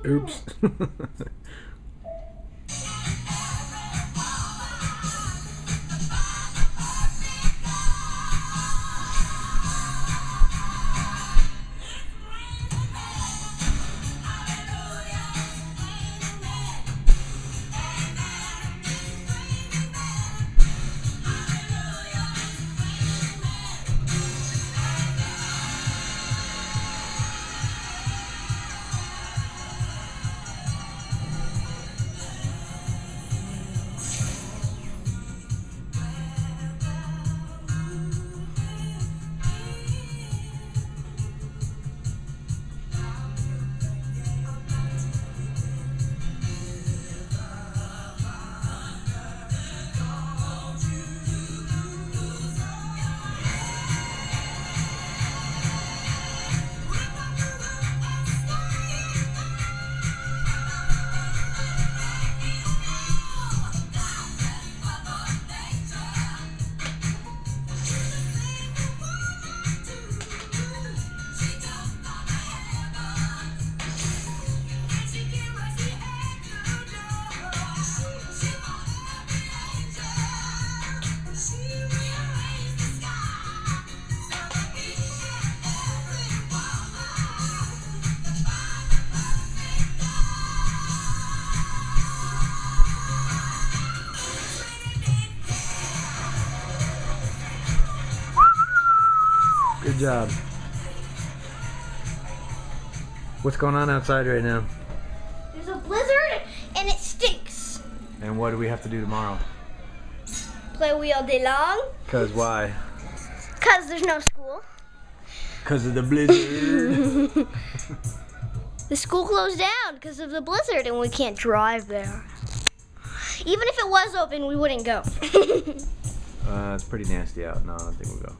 Oops. Good job. What's going on outside right now? There's a blizzard and it stinks. And what do we have to do tomorrow? Play Wii all day long. Cause why? Cause there's no school. Cause of the blizzard. The school closed down because of the blizzard and we can't drive there. Even if it was open, we wouldn't go. It's pretty nasty out. No, I don't think we'll go.